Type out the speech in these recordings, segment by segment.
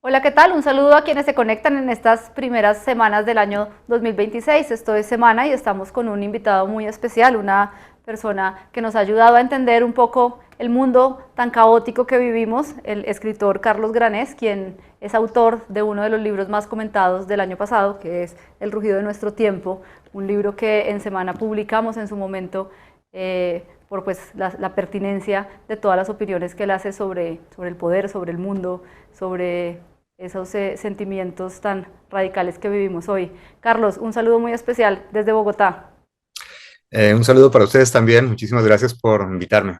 Hola, ¿qué tal? Un saludo a quienes se conectan en estas primeras semanas del año 2026. Esto es Semana y estamos con un invitado muy especial, una persona que nos ha ayudado a entender un poco el mundo tan caótico que vivimos, el escritor Carlos Granés, quien es autor de uno de los libros más comentados del año pasado, que es El rugido de nuestro tiempo, un libro que en Semana publicamos en su momento por pues, la pertinencia de todas las opiniones que él hace sobre el poder, sobre el mundo, sobre esos sentimientos tan radicales que vivimos hoy. Carlos, un saludo muy especial desde Bogotá. Un saludo para ustedes también. Muchísimas gracias por invitarme.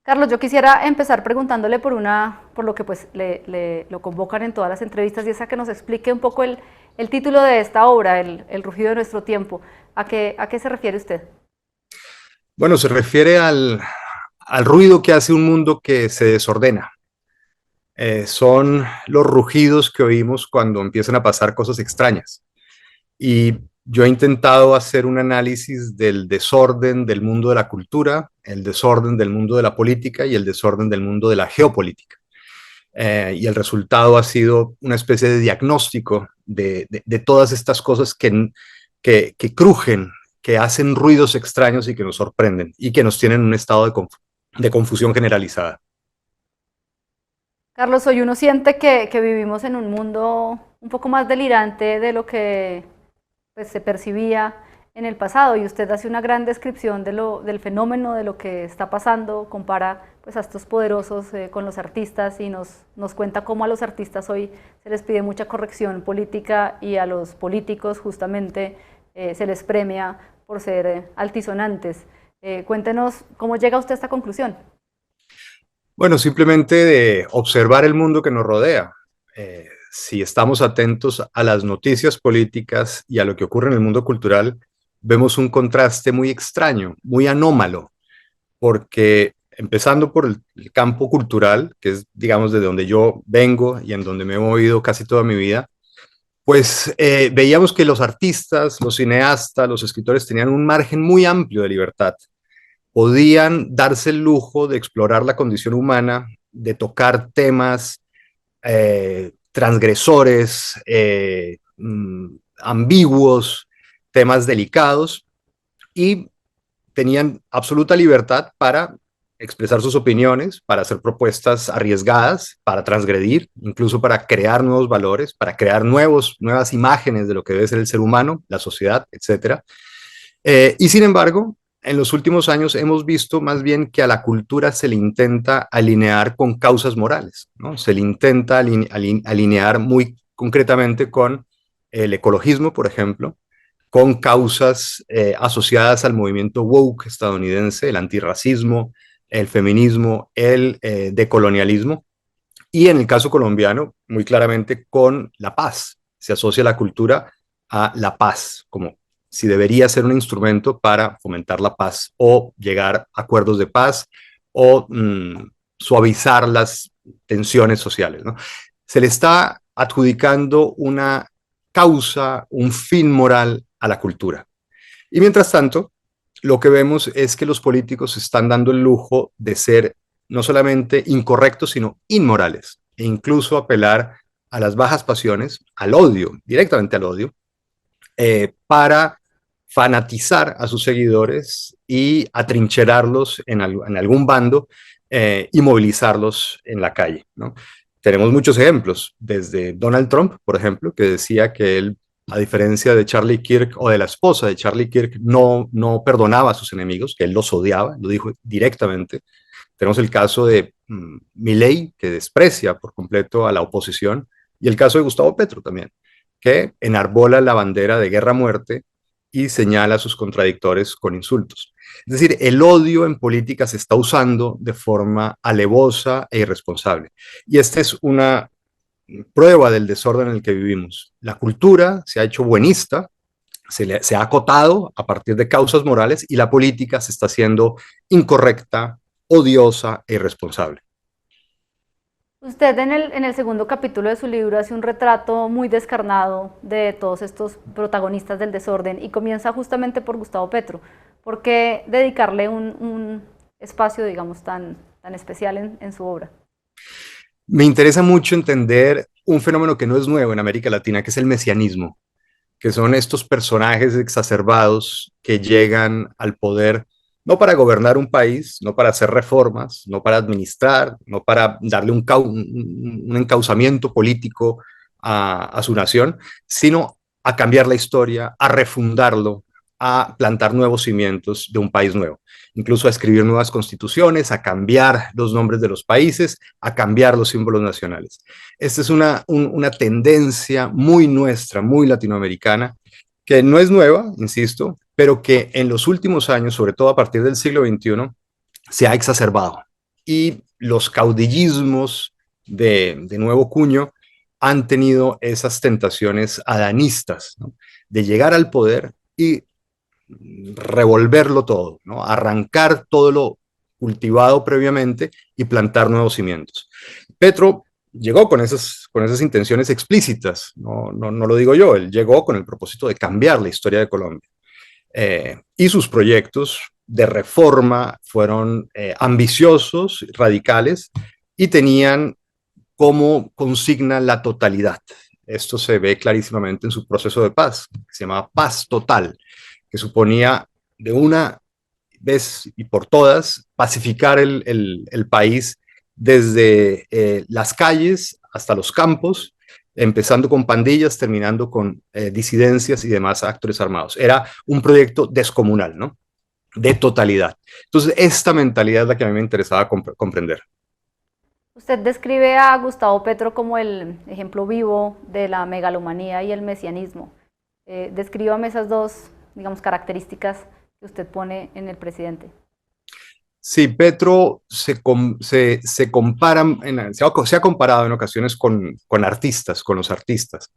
Carlos, yo quisiera empezar preguntándole por lo que pues lo convocan en todas las entrevistas y es a que nos explique un poco el título de esta obra, el rugido de nuestro tiempo. A qué se refiere usted? Bueno, se refiere al ruido que hace un mundo que se desordena. Son los rugidos que oímos cuando empiezan a pasar cosas extrañas. Y yo he intentado hacer un análisis del desorden del mundo de la cultura, el desorden del mundo de la política y el desorden del mundo de la geopolítica. Y el resultado ha sido una especie de diagnóstico de todas estas cosas que crujen, que hacen ruidos extraños y que nos sorprenden y que nos tienen en un estado de confusión generalizada. Carlos, hoy uno siente que vivimos en un mundo un poco más delirante de lo que pues, se percibía en el pasado y usted hace una gran descripción del fenómeno, de lo que está pasando, compara pues, a estos poderosos con los artistas y nos cuenta cómo a los artistas hoy se les pide mucha corrección política y a los políticos justamente se les premia por ser altisonantes. Cuéntenos cómo llega usted a esta conclusión. Bueno, simplemente de observar el mundo que nos rodea. Si estamos atentos a las noticias políticas y a lo que ocurre en el mundo cultural, vemos un contraste muy extraño, muy anómalo, porque empezando por el campo cultural, que es, digamos, de donde yo vengo y en donde me he movido casi toda mi vida, pues veíamos que los artistas, los cineastas, los escritores tenían un margen muy amplio de libertad. Podían darse el lujo de explorar la condición humana, de tocar temas transgresores, ambiguos, temas delicados, y tenían absoluta libertad para expresar sus opiniones, para hacer propuestas arriesgadas, para transgredir, incluso para crear nuevos valores, para crear nuevas imágenes de lo que debe ser el ser humano, la sociedad, etcétera. Y sin embargo, en los últimos años hemos visto más bien que a la cultura se le intenta alinear con causas morales, ¿no? Se le intenta alinear muy concretamente con el ecologismo, por ejemplo, con causas asociadas al movimiento woke estadounidense, el antirracismo, el feminismo, el decolonialismo, y en el caso colombiano, muy claramente con la paz. Se asocia la cultura a la paz, como si debería ser un instrumento para fomentar la paz o llegar a acuerdos de paz o suavizar las tensiones sociales, ¿no? Se le está adjudicando una causa, un fin moral a la cultura. Y mientras tanto, lo que vemos es que los políticos están dando el lujo de ser no solamente incorrectos, sino inmorales, e incluso apelar a las bajas pasiones, al odio, directamente al odio, para fanatizar a sus seguidores y atrincherarlos en algún bando y movilizarlos en la calle, ¿no? Tenemos muchos ejemplos, desde Donald Trump, por ejemplo, que decía que él, a diferencia de Charlie Kirk o de la esposa de Charlie Kirk, no perdonaba a sus enemigos, que él los odiaba, lo dijo directamente. Tenemos el caso de Milei, que desprecia por completo a la oposición, y el caso de Gustavo Petro también, que enarbola la bandera de guerra-muerte y señala a sus contradictores con insultos. Es decir, el odio en política se está usando de forma alevosa e irresponsable. Y esta es una prueba del desorden en el que vivimos. La cultura se ha hecho buenista, se ha acotado a partir de causas morales y la política se está haciendo incorrecta, odiosa e irresponsable. Usted en el segundo capítulo de su libro hace un retrato muy descarnado de todos estos protagonistas del desorden y comienza justamente por Gustavo Petro. ¿Por qué dedicarle un espacio, digamos, tan especial en su obra? Me interesa mucho entender un fenómeno que no es nuevo en América Latina, que es el mesianismo, que son estos personajes exacerbados que llegan al poder no para gobernar un país, no para hacer reformas, no para administrar, no para darle un encauzamiento político a su nación, sino a cambiar la historia, a refundarlo, a plantar nuevos cimientos de un país nuevo, incluso a escribir nuevas constituciones, a cambiar los nombres de los países, a cambiar los símbolos nacionales. Esta es una tendencia muy nuestra, muy latinoamericana, que no es nueva, insisto, pero que en los últimos años, sobre todo a partir del siglo XXI, se ha exacerbado. Y los caudillismos de nuevo cuño han tenido esas tentaciones adanistas, ¿no? De llegar al poder y revolverlo todo, ¿no? Arrancar todo lo cultivado previamente y plantar nuevos cimientos. Petro llegó con esas intenciones explícitas, no lo digo yo, él llegó con el propósito de cambiar la historia de Colombia. Y sus proyectos de reforma fueron ambiciosos, radicales, y tenían como consigna la totalidad. Esto se ve clarísimamente en su proceso de paz, que se llama Paz Total, que suponía de una vez y por todas pacificar el país desde las calles hasta los campos, empezando con pandillas, terminando con disidencias y demás actores armados. Era un proyecto descomunal, ¿no? De totalidad. Entonces, esta mentalidad es la que a mí me interesaba comprender. Usted describe a Gustavo Petro como el ejemplo vivo de la megalomanía y el mesianismo. Descríbame esas dos, digamos, características que usted pone en el presidente. Sí, Petro se compara, se ha comparado en ocasiones con artistas, con los artistas.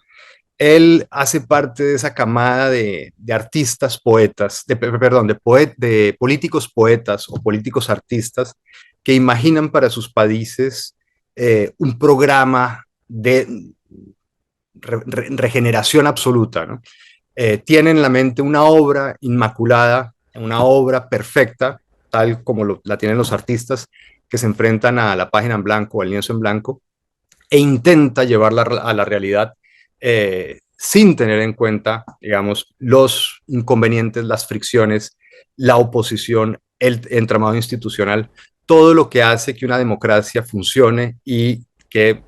Él hace parte de esa camada de artistas poetas, perdón, de políticos poetas o políticos artistas que imaginan para sus países un programa de regeneración absoluta, ¿no? Tiene en la mente una obra inmaculada, una obra perfecta, tal como la tienen los artistas que se enfrentan a la página en blanco o al lienzo en blanco, e intenta llevarla a la realidad sin tener en cuenta, digamos, los inconvenientes, las fricciones, la oposición, el entramado institucional, todo lo que hace que una democracia funcione y que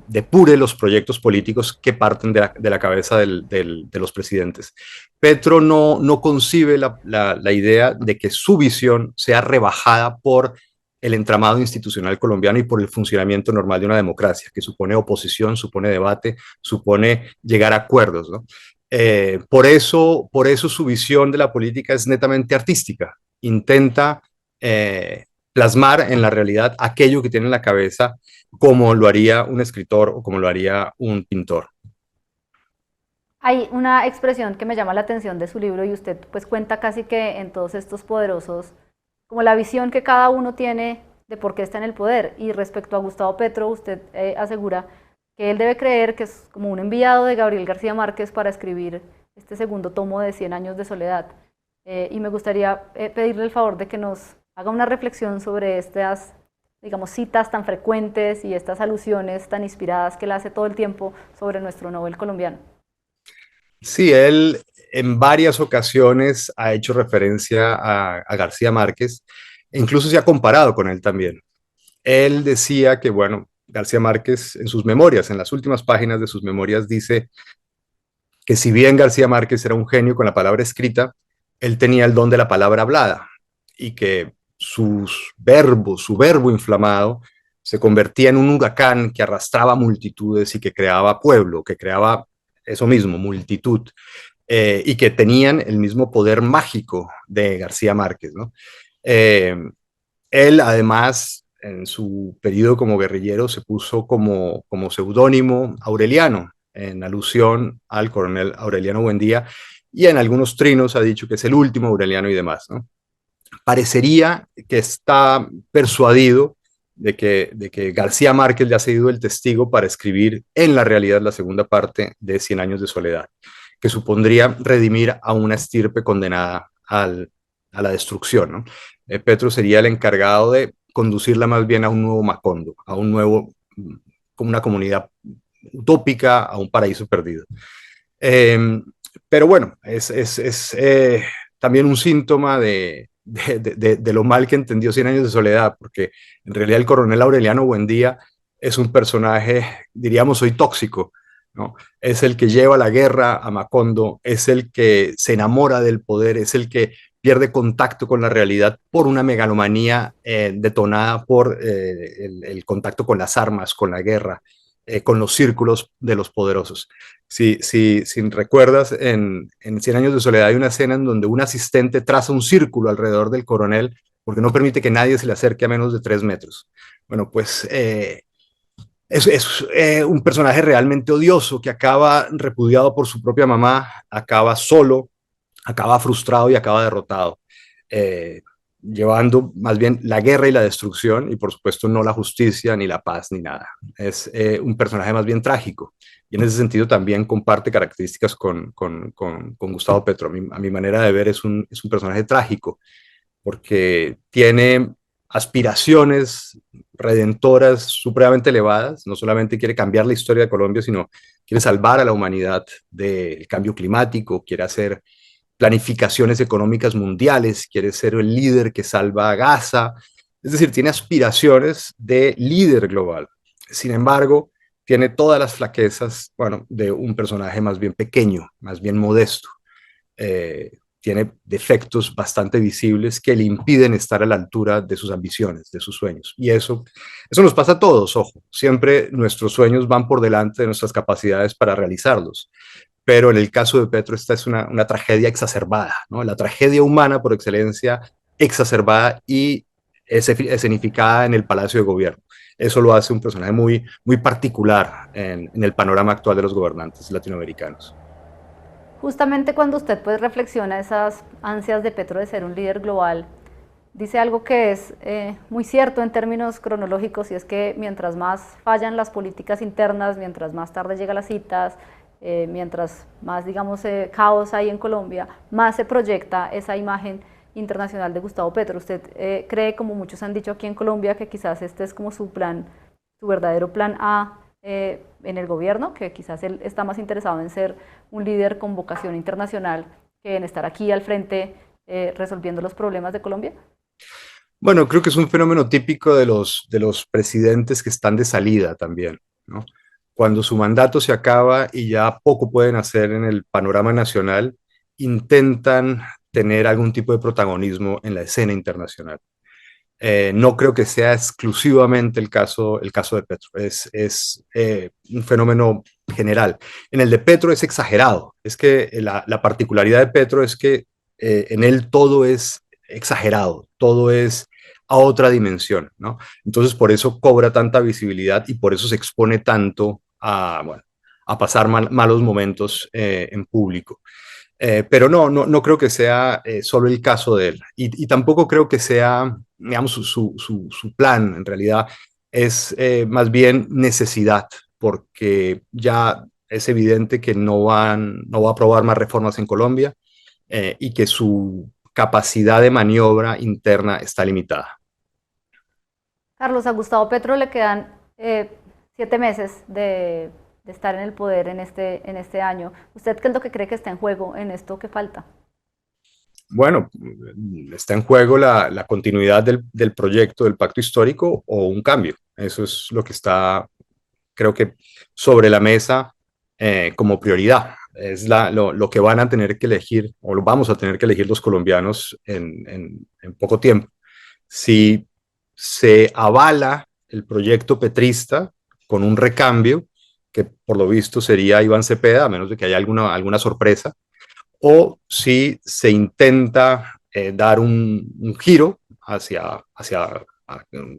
depure los proyectos políticos que parten de la cabeza de los presidentes. Petro no concibe la idea de que su visión sea rebajada por el entramado institucional colombiano y por el funcionamiento normal de una democracia, que supone oposición, supone debate, supone llegar a acuerdos, ¿no? Por eso su visión de la política es netamente artística. Intenta plasmar en la realidad aquello que tiene en la cabeza, como lo haría un escritor o como lo haría un pintor. Hay una expresión que me llama la atención de su libro y usted pues cuenta casi que en todos estos poderosos, como la visión que cada uno tiene de por qué está en el poder. Y respecto a Gustavo Petro, usted asegura que él debe creer que es como un enviado de Gabriel García Márquez para escribir este segundo tomo de Cien años de soledad. Y me gustaría pedirle el favor de que nos haga una reflexión sobre estas, digamos, citas tan frecuentes y estas alusiones tan inspiradas que él hace todo el tiempo sobre nuestro Nobel colombiano. Sí, él en varias ocasiones ha hecho referencia a García Márquez, e incluso se ha comparado con él también. Él decía que, bueno, García Márquez en sus memorias, en las últimas páginas de sus memorias, dice que si bien García Márquez era un genio con la palabra escrita, él tenía el don de la palabra hablada y que su verbo inflamado, se convertía en un huracán que arrastraba multitudes y que creaba pueblo, que creaba eso mismo, multitud, y que tenían el mismo poder mágico de García Márquez, ¿no? Eh, Él, además, en su periodo como guerrillero, se puso como seudónimo Aureliano, en alusión al coronel Aureliano Buendía, y en algunos trinos ha dicho que es el último Aureliano y demás, ¿no? Parecería que está persuadido de que García Márquez le ha cedido el testigo para escribir en la realidad la segunda parte de Cien años de soledad, que supondría redimir a una estirpe condenada a la destrucción, ¿no? Petro sería el encargado de conducirla más bien a un nuevo Macondo, a un nuevo, como una comunidad utópica, a un paraíso perdido. Eh, pero bueno, es también un síntoma de lo mal que entendió Cien años de soledad, porque en realidad el coronel Aureliano Buendía es un personaje, diríamos hoy, tóxico, ¿no? Es el que lleva la guerra a Macondo, es el que se enamora del poder, es el que pierde contacto con la realidad por una megalomanía detonada por el contacto con las armas, con la guerra, con los círculos de los poderosos. Si recuerdas, en Cien años de soledad hay una escena en donde un asistente traza un círculo alrededor del coronel porque no permite que nadie se le acerque a menos de 3 metros. Bueno, pues es un personaje realmente odioso que acaba repudiado por su propia mamá, acaba solo, acaba frustrado y acaba derrotado, eh, llevando más bien la guerra y la destrucción y por supuesto no la justicia ni la paz ni nada. Es un personaje más bien trágico y en ese sentido también comparte características con Gustavo Petro. A mi manera de ver es un personaje trágico porque tiene aspiraciones redentoras supremamente elevadas, no solamente quiere cambiar la historia de Colombia, sino quiere salvar a la humanidad del cambio climático, quiere hacer planificaciones económicas mundiales, quiere ser el líder que salva a Gaza, es decir, tiene aspiraciones de líder global. Sin embargo, tiene todas las flaquezas, bueno, de un personaje más bien pequeño, más bien modesto. Tiene defectos bastante visibles que le impiden estar a la altura de sus ambiciones, de sus sueños. Y eso nos pasa a todos, ojo. Siempre nuestros sueños van por delante de nuestras capacidades para realizarlos. Pero en el caso de Petro, esta es una tragedia exacerbada, ¿no? La tragedia humana por excelencia, exacerbada y escenificada en el Palacio de Gobierno. Eso lo hace un personaje muy, muy particular en el panorama actual de los gobernantes latinoamericanos. Justamente cuando usted pues reflexiona esas ansias de Petro de ser un líder global, dice algo que es muy cierto en términos cronológicos y es que mientras más fallan las políticas internas, mientras más tarde llegan las citas, mientras más digamos caos hay en Colombia, más se proyecta esa imagen internacional de Gustavo Petro. ¿Usted cree, como muchos han dicho aquí en Colombia, que quizás este es como su plan, su verdadero plan A en el gobierno, que quizás él está más interesado en ser un líder con vocación internacional que en estar aquí al frente resolviendo los problemas de Colombia? Bueno, creo que es un fenómeno típico de los presidentes que están de salida también, ¿no? Cuando su mandato se acaba y ya poco pueden hacer en el panorama nacional, intentan tener algún tipo de protagonismo en la escena internacional. No creo que sea exclusivamente el caso de Petro, es un fenómeno general. En el de Petro es exagerado, es que la particularidad de Petro es que en él todo es exagerado, todo es a otra dimensión, ¿no? Entonces por eso cobra tanta visibilidad y por eso se expone tanto a, bueno, a pasar malos momentos en público. Pero no creo que sea solo el caso de él. Y tampoco creo que sea, digamos, su plan. En realidad es más bien necesidad, porque ya es evidente que no va a aprobar más reformas en Colombia y que su capacidad de maniobra interna está limitada. Carlos, a Gustavo Petro le quedan 7 meses de estar en el poder en este año. ¿Usted qué es lo que cree que está en juego en esto que falta? Bueno, está en juego la continuidad del proyecto del pacto histórico o un cambio. Eso es lo que está, creo que, sobre la mesa como prioridad. Es lo que van a tener que elegir, o lo vamos a tener que elegir los colombianos en poco tiempo. Si se avala el proyecto petrista con un recambio, que por lo visto sería Iván Cepeda, a menos de que haya alguna sorpresa, o si se intenta dar un giro hacia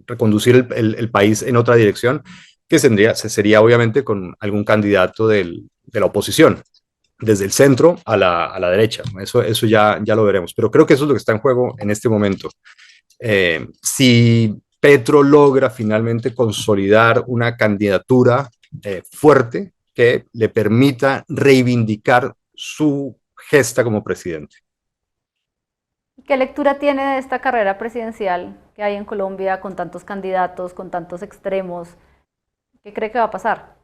reconducir el país en otra dirección, que sería obviamente con algún candidato de la oposición, desde el centro a la derecha. Eso ya lo veremos, pero creo que eso es lo que está en juego en este momento. Si Petro logra finalmente consolidar una candidatura fuerte que le permita reivindicar su gesta como presidente. ¿Qué lectura tiene de esta carrera presidencial que hay en Colombia con tantos candidatos, con tantos extremos? ¿Qué cree que va a pasar?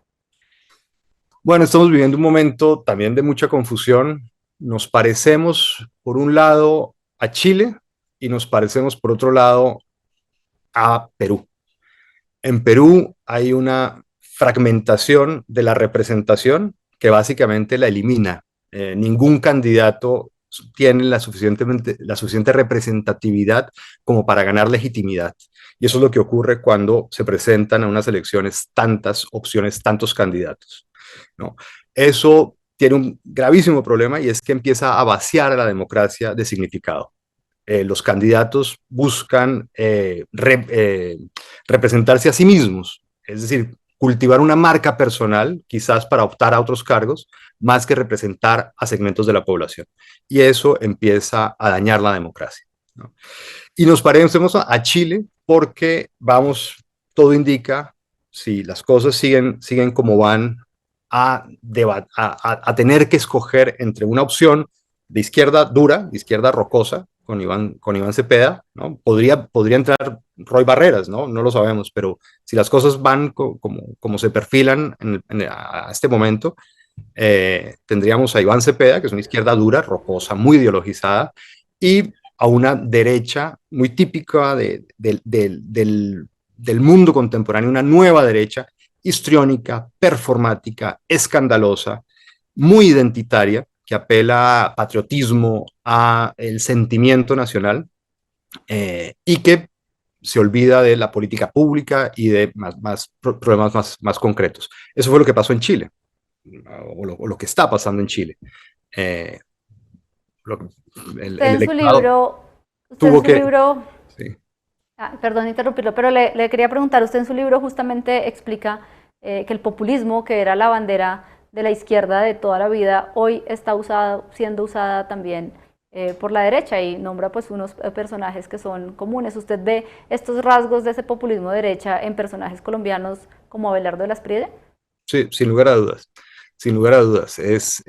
Bueno, estamos viviendo un momento también de mucha confusión. Nos parecemos, por un lado, a Chile y nos parecemos, por otro lado, a Perú. En Perú hay una fragmentación de la representación que básicamente la elimina. Ningún candidato tiene la suficiente representatividad como para ganar legitimidad. Y eso es lo que ocurre cuando se presentan a unas elecciones tantas opciones, tantos candidatos, ¿no? Eso tiene un gravísimo problema y es que empieza a vaciar a la democracia de significado. Los candidatos buscan representarse a sí mismos, es decir, cultivar una marca personal, quizás para optar a otros cargos, más que representar a segmentos de la población. Y eso empieza a dañar la democracia, ¿no? Y nos parecemos a Chile porque vamos, todo indica, si las cosas siguen como van, a tener que escoger entre una opción de izquierda dura, de izquierda rocosa, con Iván Cepeda, ¿no? Podría entrar Roy Barreras, ¿no? No lo sabemos, pero si las cosas van como se perfilan a este momento, tendríamos a Iván Cepeda, que es una izquierda dura, rocosa, muy ideologizada, y a una derecha muy típica del mundo contemporáneo, una nueva derecha histriónica, performática, escandalosa, muy identitaria, que apela a patriotismo, a el sentimiento nacional, y que se olvida de la política pública y de problemas más concretos. Eso fue lo que pasó en Chile, o lo que está pasando en Chile. Eh, lo, Usted el en su electorado libro, usted en tuvo su que... libro, Sí. perdón interrumpirlo, pero le quería preguntar, usted en su libro justamente explica que el populismo, que era la bandera de la izquierda de toda la vida, hoy está siendo usada también por la derecha y nombra pues unos personajes que son comunes. ¿Usted ve estos rasgos de ese populismo de derecha en personajes colombianos como Abelardo de las Priede? Sí, sin lugar a dudas. Sin lugar a dudas. Es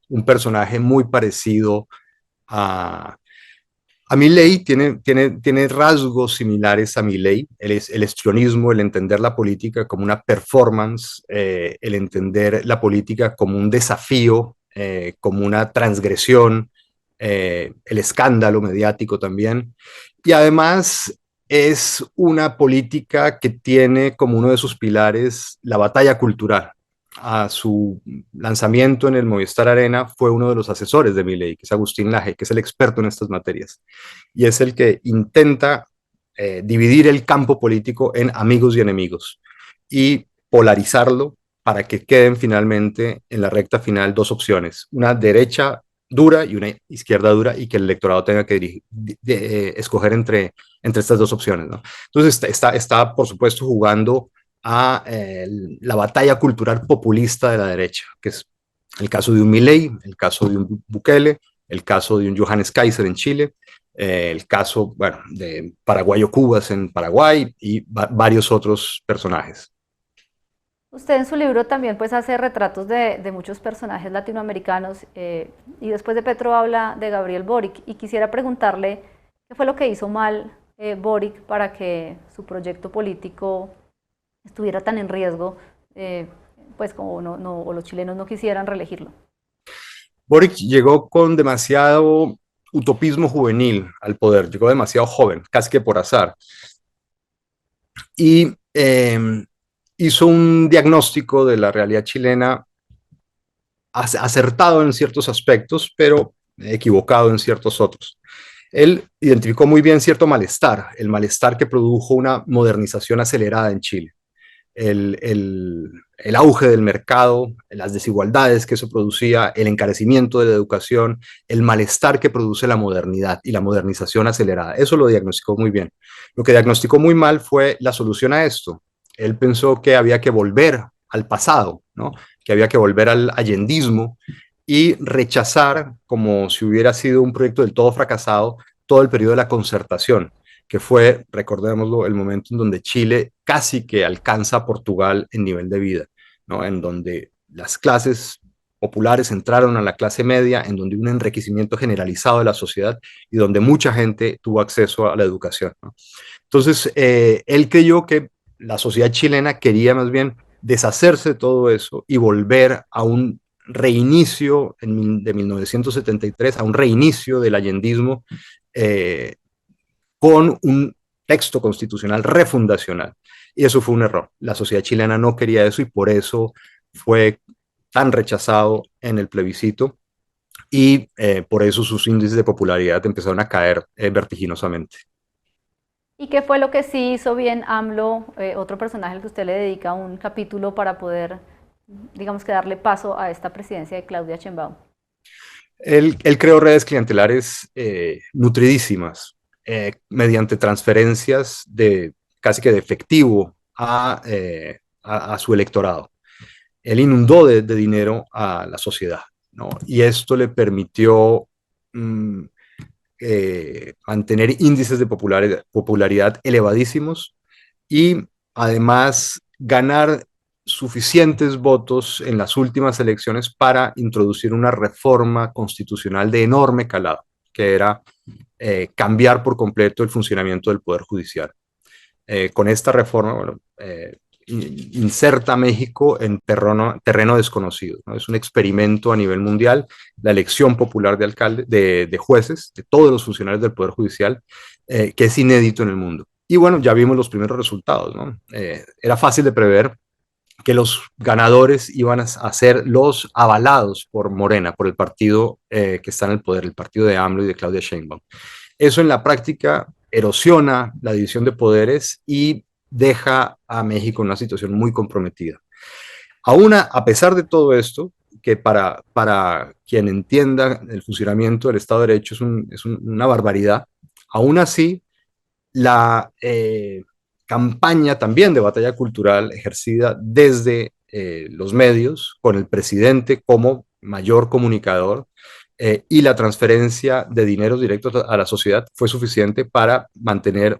un personaje muy parecido a, a Milley, tiene rasgos similares a Milley, el histrionismo, el entender la política como una performance, el entender la política como un desafío, como una transgresión, el escándalo mediático también. Y además es una política que tiene como uno de sus pilares la batalla cultural. A su lanzamiento en el Movistar Arena fue uno de los asesores de Milei, que es Agustín Laje, que es el experto en estas materias, y es el que intenta dividir el campo político en amigos y enemigos y polarizarlo para que queden finalmente en la recta final dos opciones, una derecha dura y una izquierda dura, y que el electorado tenga que escoger entre estas dos opciones, ¿no? Entonces está, por supuesto, jugando a la batalla cultural populista de la derecha, que es el caso de un Milei, el caso de un Bukele, el caso de un Johannes Kaiser en Chile, el caso, bueno, de Paraguayo Cubas en Paraguay y varios otros personajes. Usted en su libro también pues hace retratos de muchos personajes latinoamericanos y después de Petro habla de Gabriel Boric y quisiera preguntarle qué fue lo que hizo mal Boric para que su proyecto político estuviera tan en riesgo, eh, pues como o los chilenos no quisieran reelegirlo. Boric llegó con demasiado utopismo juvenil al poder, llegó demasiado joven, casi que por azar, y hizo un diagnóstico de la realidad chilena acertado en ciertos aspectos, pero equivocado en ciertos otros. Él identificó muy bien cierto malestar, el malestar que produjo una modernización acelerada en Chile, el auge del mercado, las desigualdades que eso producía, el encarecimiento de la educación, el malestar que produce la modernidad y la modernización acelerada. Eso lo diagnosticó muy bien. Lo que diagnosticó muy mal fue la solución a esto. Él pensó que había que volver al pasado, ¿no? Que había que volver al allendismo y rechazar, como si hubiera sido un proyecto del todo fracasado, todo el periodo de la concertación, que fue, recordémoslo, el momento en donde Chile casi que alcanza a Portugal en nivel de vida, ¿no? En donde las clases populares entraron a la clase media, en donde un enriquecimiento generalizado de la sociedad y donde mucha gente tuvo acceso a la educación, ¿no? Entonces, él creyó que la sociedad chilena quería más bien deshacerse de todo eso y volver a un reinicio de 1973, a un reinicio del allendismo eh, con un texto constitucional refundacional. Y eso fue un error. La sociedad chilena no quería eso y por eso fue tan rechazado en el plebiscito y por eso sus índices de popularidad empezaron a caer vertiginosamente. ¿Y qué fue lo que sí hizo bien AMLO, otro personaje al que usted le dedica un capítulo para poder, digamos que darle paso a esta presidencia de Claudia Sheinbaum? Él creó redes clientelares nutridísimas mediante transferencias de casi que de efectivo a su electorado. Él inundó de dinero a la sociedad, ¿no? Y esto le permitió mm, mantener índices de popularidad elevadísimos y además ganar suficientes votos en las últimas elecciones para introducir una reforma constitucional de enorme calado, que era cambiar por completo el funcionamiento del Poder Judicial. Con esta reforma, bueno, inserta a México en terreno desconocido, ¿no? Es un experimento a nivel mundial, la elección popular de alcaldes, de jueces, de todos los funcionarios del Poder Judicial, que es inédito en el mundo. Y bueno, ya vimos los primeros resultados, ¿no? Era fácil de prever que los ganadores iban a ser los avalados por Morena, por el partido que está en el poder, el partido de AMLO y de Claudia Sheinbaum. Eso en la práctica erosiona la división de poderes y deja a México en una situación muy comprometida. A pesar de todo esto, que para quien entienda el funcionamiento del Estado de Derecho es una barbaridad, aún así la campaña también de batalla cultural ejercida desde los medios, con el presidente como mayor comunicador, y la transferencia de dinero directo a la sociedad fue suficiente para mantener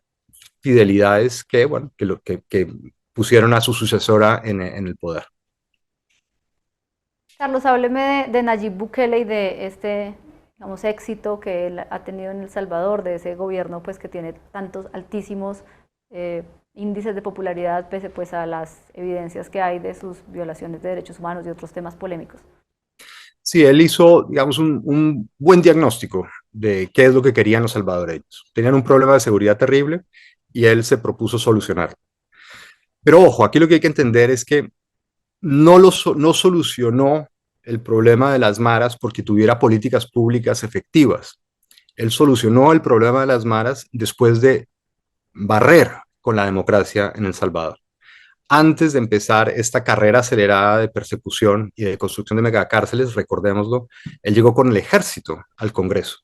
fidelidades bueno, que pusieron a su sucesora en el poder. Carlos, hábleme de Nayib Bukele y de este, digamos, éxito que él ha tenido en El Salvador, de ese gobierno pues que tiene tantos altísimos eh, índices de popularidad pese pues a las evidencias que hay de sus violaciones de derechos humanos y otros temas polémicos. Sí, él hizo, digamos, un buen diagnóstico de qué es lo que querían los salvadoreños. Tenían un problema de seguridad terrible y él se propuso solucionar. Pero ojo, aquí lo que hay que entender es que no solucionó el problema de las maras porque tuviera políticas públicas efectivas. Él solucionó el problema de las maras después de barrer con la democracia en El Salvador. Antes de empezar esta carrera acelerada de persecución y de construcción de megacárceles, recordémoslo, él llegó con el ejército al Congreso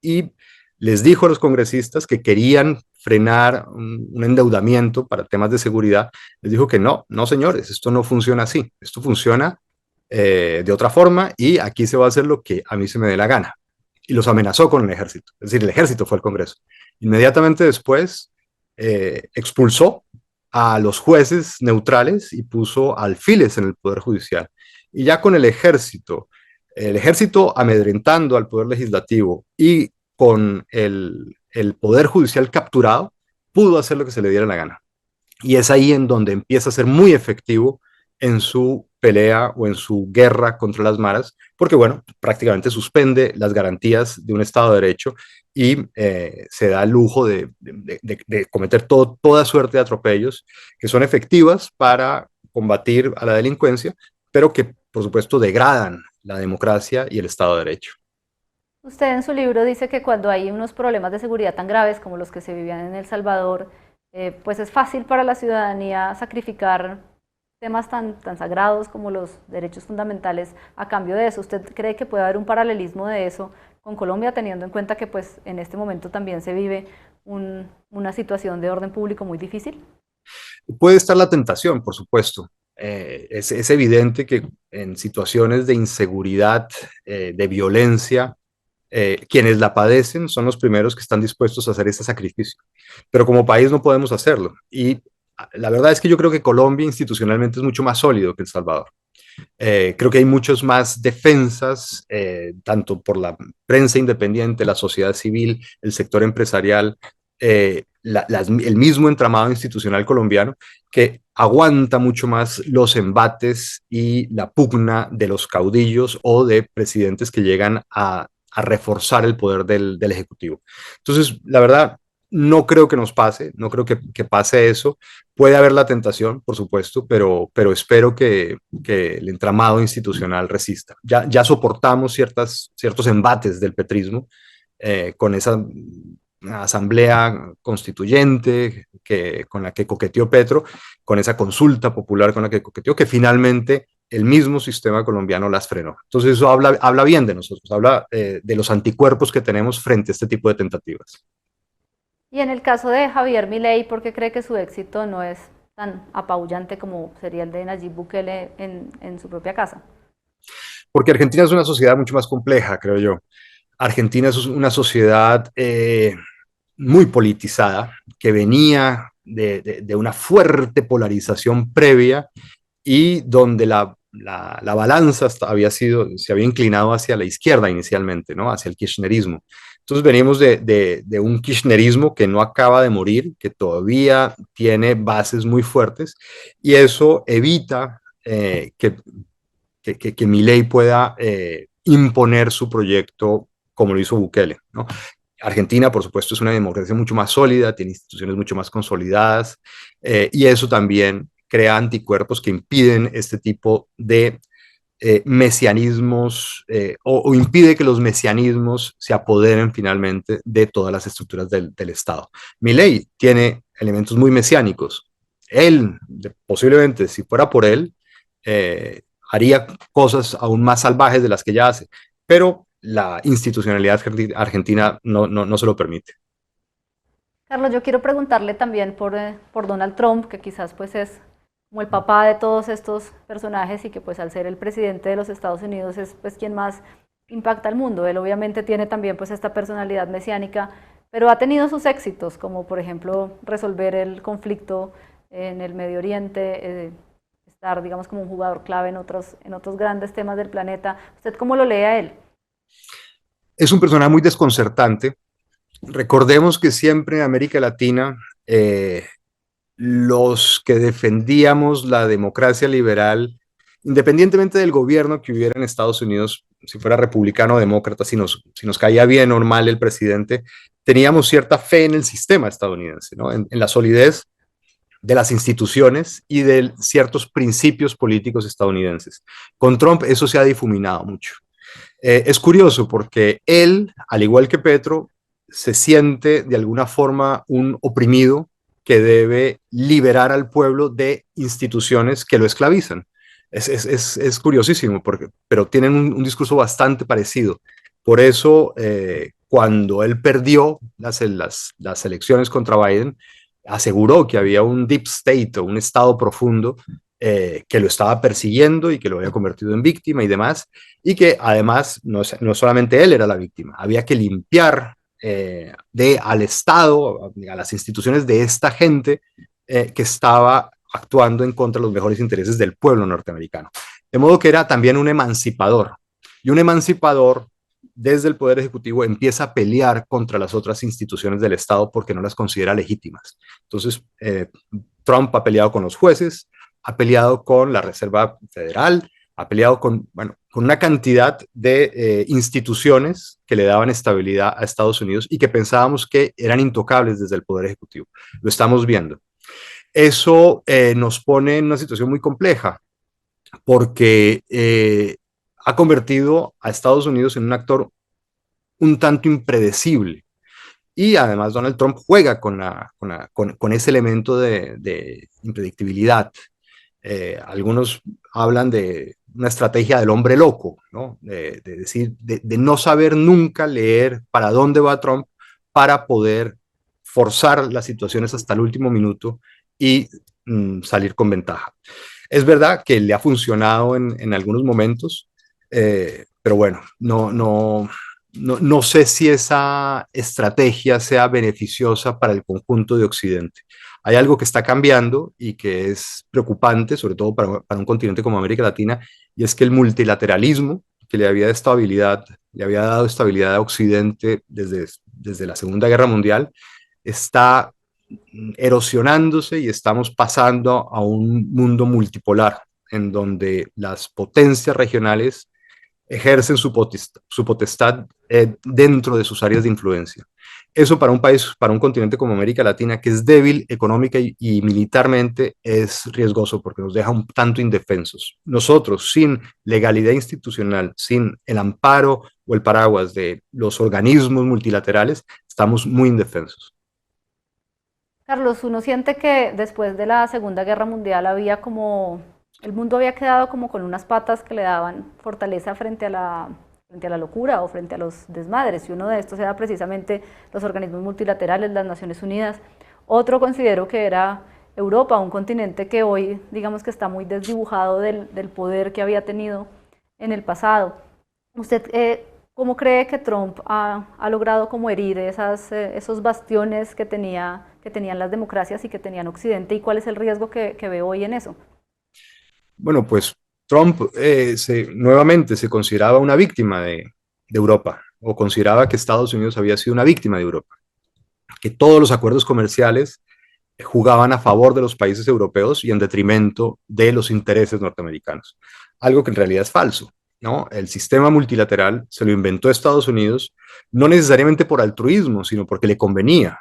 y les dijo a los congresistas que querían frenar un endeudamiento para temas de seguridad. Les dijo que no, señores, esto no funciona así, esto funciona de otra forma y aquí se va a hacer lo que a mí se me dé la gana. Y los amenazó con el ejército, es decir, el ejército fue al Congreso. Inmediatamente después expulsó a los jueces neutrales y puso alfiles en el Poder Judicial. Y ya con el ejército amedrentando al Poder Legislativo y con el Poder Judicial capturado, pudo hacer lo que se le diera la gana. Y es ahí en donde empieza a ser muy efectivo en su pelea o en su guerra contra las maras, porque bueno, prácticamente suspende las garantías de un Estado de Derecho y se da el lujo de cometer toda suerte de atropellos que son efectivas para combatir a la delincuencia, pero que por supuesto degradan la democracia y el Estado de Derecho. Usted en su libro dice que cuando hay unos problemas de seguridad tan graves como los que se vivían en El Salvador, pues es fácil para la ciudadanía sacrificar temas tan sagrados como los derechos fundamentales a cambio de eso. ¿Usted cree que puede haber un paralelismo de eso con Colombia, teniendo en cuenta que pues en este momento también se vive una situación de orden público muy difícil? Puede estar la tentación, por supuesto. Es evidente que en situaciones de inseguridad, de violencia, quienes la padecen son los primeros que están dispuestos a hacer ese sacrificio. Pero como país no podemos hacerlo. Y la verdad es que yo creo que Colombia institucionalmente es mucho más sólido que El Salvador. Creo que hay muchas más defensas, tanto por la prensa independiente, la sociedad civil, el sector empresarial, el mismo entramado institucional colombiano, que aguanta mucho más los embates y la pugna de los caudillos o de presidentes que llegan a reforzar el poder del Ejecutivo. Entonces, la verdad, no creo que nos pase, no creo que pase eso. Puede haber la tentación, por supuesto, pero espero que el entramado institucional resista. Ya soportamos ciertos embates del petrismo con esa asamblea constituyente con la que coqueteó Petro, con esa consulta popular con la que coqueteó, que finalmente el mismo sistema colombiano las frenó. Entonces eso habla bien de nosotros, habla de los anticuerpos que tenemos frente a este tipo de tentativas. Y en el caso de Javier Milei, ¿por qué cree que su éxito no es tan apabullante como sería el de Nayib Bukele en su propia casa? Porque Argentina es una sociedad mucho más compleja, creo yo. Argentina es una sociedad muy politizada, que venía de una fuerte polarización previa y donde la balanza se había inclinado hacia la izquierda inicialmente, ¿no? Hacia el kirchnerismo. Entonces venimos de un kirchnerismo que no acaba de morir, que todavía tiene bases muy fuertes, y eso evita que Milei pueda imponer su proyecto como lo hizo Bukele, ¿no? Argentina, por supuesto, es una democracia mucho más sólida, tiene instituciones mucho más consolidadas, y eso también crea anticuerpos que impiden este tipo de mesianismos o impide que los mesianismos se apoderen finalmente de todas las estructuras del Estado. Milei tiene elementos muy mesiánicos. Él, posiblemente, si fuera por él, haría cosas aún más salvajes de las que ya hace, pero la institucionalidad argentina no se lo permite. Carlos, yo quiero preguntarle también por Donald Trump, que quizás pues es como el papá de todos estos personajes y que pues al ser el presidente de los Estados Unidos es pues quien más impacta al mundo. Él obviamente tiene también pues esta personalidad mesiánica, pero ha tenido sus éxitos, como por ejemplo resolver el conflicto en el Medio Oriente, estar digamos como un jugador clave en otros grandes temas del planeta. ¿Usted cómo lo lee a él? Es un personaje muy desconcertante. Recordemos que siempre en América Latina los que defendíamos la democracia liberal, independientemente del gobierno que hubiera en Estados Unidos, si fuera republicano o demócrata, si nos caía bien o mal el presidente, teníamos cierta fe en el sistema estadounidense, ¿no? En la solidez de las instituciones y de ciertos principios políticos estadounidenses. Con Trump eso se ha difuminado mucho. Es curioso porque él, al igual que Petro, se siente de alguna forma un oprimido que debe liberar al pueblo de instituciones que lo esclavizan. Es curiosísimo, pero tienen discurso bastante parecido. Por eso, cuando él perdió las elecciones contra Biden, aseguró que había un deep state o un estado profundo que lo estaba persiguiendo y que lo había convertido en víctima y demás, y que además no solamente él era la víctima, había que limpiar al Estado, a las instituciones de esta gente que estaba actuando en contra de los mejores intereses del pueblo norteamericano. De modo que era también un emancipador, y un emancipador desde el Poder Ejecutivo empieza a pelear contra las otras instituciones del Estado porque no las considera legítimas. Entonces, Trump ha peleado con los jueces, ha peleado con la Reserva Federal, ha peleado con una cantidad de instituciones que le daban estabilidad a Estados Unidos y que pensábamos que eran intocables desde el Poder Ejecutivo. Lo estamos viendo. Eso nos pone en una situación muy compleja porque ha convertido a Estados Unidos en un actor un tanto impredecible. Y además Donald Trump juega con ese elemento de impredictibilidad. Algunos hablan de una estrategia del hombre loco, ¿no? De decir, de no saber nunca leer para dónde va Trump para poder forzar las situaciones hasta el último minuto y salir con ventaja. Es verdad que le ha funcionado en algunos momentos, pero bueno, no sé si esa estrategia sea beneficiosa para el conjunto de Occidente. hay algo que está cambiando y que es preocupante, sobre todo para un continente como América Latina, y es que el multilateralismo que le había dado estabilidad a Occidente desde la Segunda Guerra Mundial, está erosionándose y estamos pasando a un mundo multipolar, en donde las potencias regionales ejercen su potestad dentro de sus áreas de influencia. Eso para un país, para un continente como América Latina, que es débil económica y militarmente, es riesgoso porque nos deja un tanto indefensos. Nosotros, sin legalidad institucional, sin el amparo o el paraguas de los organismos multilaterales, estamos muy indefensos. Carlos, ¿uno siente que después de la Segunda Guerra Mundial había como, el mundo había quedado como con unas patas que le daban fortaleza frente a la locura o frente a los desmadres? Y uno de estos era precisamente los organismos multilaterales, las Naciones Unidas. Otro considero que era Europa, un continente que hoy digamos que está muy desdibujado del poder que había tenido en el pasado. ¿Usted cómo cree que Trump ha logrado como herir esos bastiones que tenían las democracias y que tenían Occidente, y cuál es el riesgo que ve hoy en eso? Bueno, pues Trump nuevamente se consideraba una víctima de Europa, o consideraba que Estados Unidos había sido una víctima de Europa, que todos los acuerdos comerciales jugaban a favor de los países europeos y en detrimento de los intereses norteamericanos. Algo que en realidad es falso, ¿no? El sistema multilateral se lo inventó Estados Unidos, no necesariamente por altruismo, sino porque le convenía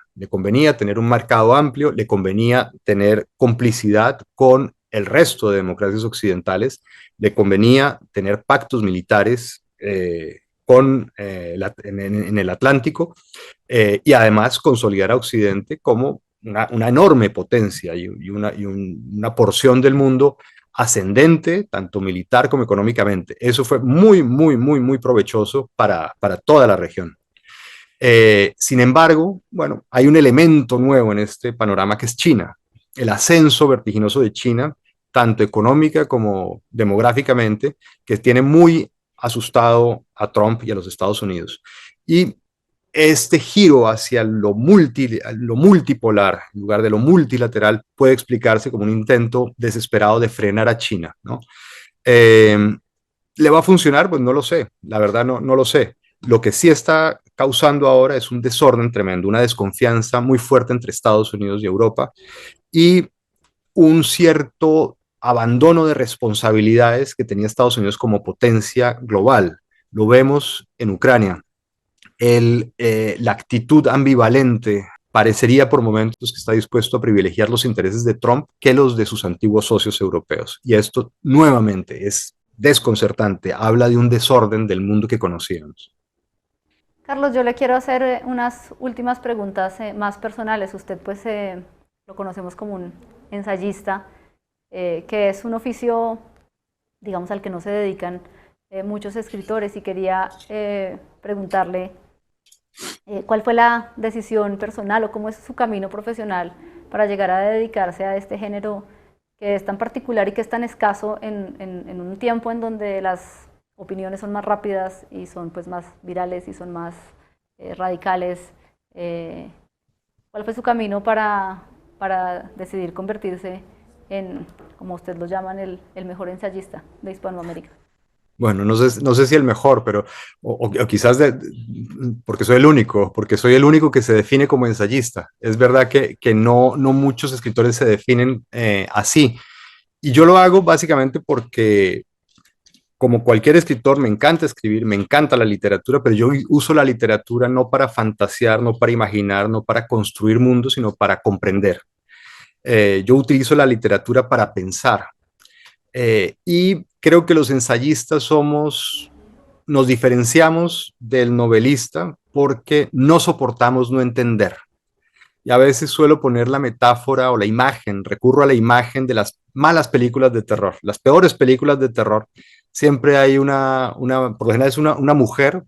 tener un mercado amplio, le convenía tener complicidad con el resto de democracias occidentales, le convenía tener pactos militares en el Atlántico, y además consolidar a Occidente como una enorme potencia una porción del mundo ascendente, tanto militar como económicamente. Eso fue muy, muy, muy, muy provechoso para toda la región. Sin embargo, bueno, hay un elemento nuevo en este panorama que es China. El ascenso vertiginoso de China, tanto económica como demográficamente, que tiene muy asustado a Trump y a los Estados Unidos. Y este giro hacia lo multipolar en lugar de lo multilateral puede explicarse como un intento desesperado de frenar a China, ¿no? Eh, ¿Le va a funcionar? Pues no lo sé, la verdad no lo sé. Lo que sí está causando ahora es un desorden tremendo, una desconfianza muy fuerte entre Estados Unidos y Europa, y un cierto abandono de responsabilidades que tenía Estados Unidos como potencia global. Lo vemos en Ucrania. La actitud ambivalente parecería por momentos que está dispuesto a privilegiar los intereses de Trump que los de sus antiguos socios europeos. Y esto nuevamente es desconcertante, habla de un desorden del mundo que conocíamos. Carlos, yo le quiero hacer unas últimas preguntas más personales. Usted pues lo conocemos como un ensayista, que es un oficio, digamos, al que no se dedican muchos escritores, y quería preguntarle cuál fue la decisión personal o cómo es su camino profesional para llegar a dedicarse a este género que es tan particular y que es tan escaso en un tiempo en donde las opiniones son más rápidas y son pues más virales y son más radicales. Eh, ¿Cuál fue su camino para decidir convertirse en, como usted lo llaman, el mejor ensayista de Hispanoamérica? Bueno, no sé si el mejor, pero o quizás porque soy el único que se define como ensayista. Es verdad que no muchos escritores se definen así. Y yo lo hago básicamente porque, como cualquier escritor, me encanta escribir, me encanta la literatura, pero yo uso la literatura no para fantasear, no para imaginar, no para construir mundos, sino para comprender. Yo utilizo la literatura para pensar. Y creo que los ensayistas nos diferenciamos del novelista porque no soportamos no entender. Y a veces suelo poner la metáfora o la imagen, recurro a la imagen de las malas películas de terror, las peores películas de terror. Siempre hay por lo general es una mujer,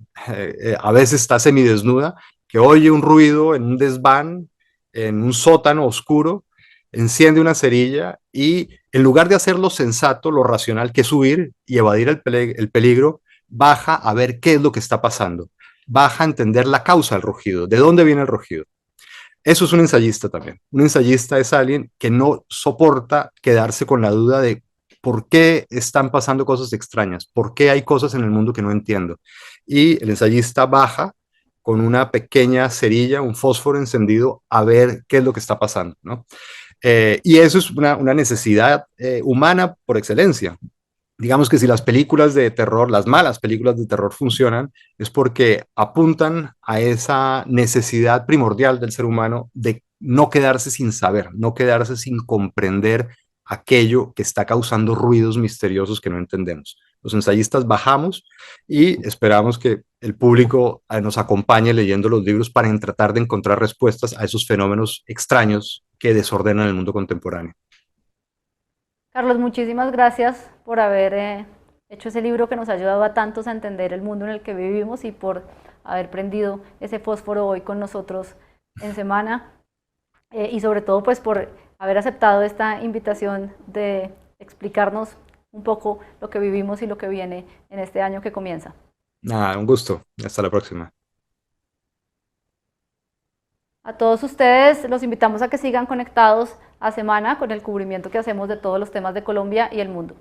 a veces está semidesnuda, que oye un ruido en un desván, en un sótano oscuro, enciende una cerilla y en lugar de hacer lo sensato, lo racional, que es huir y evadir el peligro, baja a ver qué es lo que está pasando, baja a entender la causa del rugido, de dónde viene el rugido. Eso es un ensayista también. Un ensayista es alguien que no soporta quedarse con la duda de por qué están pasando cosas extrañas, por qué hay cosas en el mundo que no entiendo. Y el ensayista baja con una pequeña cerilla, un fósforo encendido, a ver qué es lo que está pasando, ¿no? Y eso es una necesidad humana por excelencia. Digamos que si las películas de terror, las malas películas de terror funcionan, es porque apuntan a esa necesidad primordial del ser humano de no quedarse sin saber, no quedarse sin comprender aquello que está causando ruidos misteriosos que no entendemos. Los ensayistas bajamos y esperamos que el público nos acompañe leyendo los libros para tratar de encontrar respuestas a esos fenómenos extraños que desordenan el mundo contemporáneo. Carlos, muchísimas gracias por haber hecho ese libro que nos ha ayudado a tantos a entender el mundo en el que vivimos y por haber prendido ese fósforo hoy con nosotros en semana y sobre todo pues por haber aceptado esta invitación de explicarnos un poco lo que vivimos y lo que viene en este año que comienza. Nada, un gusto. Hasta la próxima. A todos ustedes los invitamos a que sigan conectados a semana con el cubrimiento que hacemos de todos los temas de Colombia y el mundo.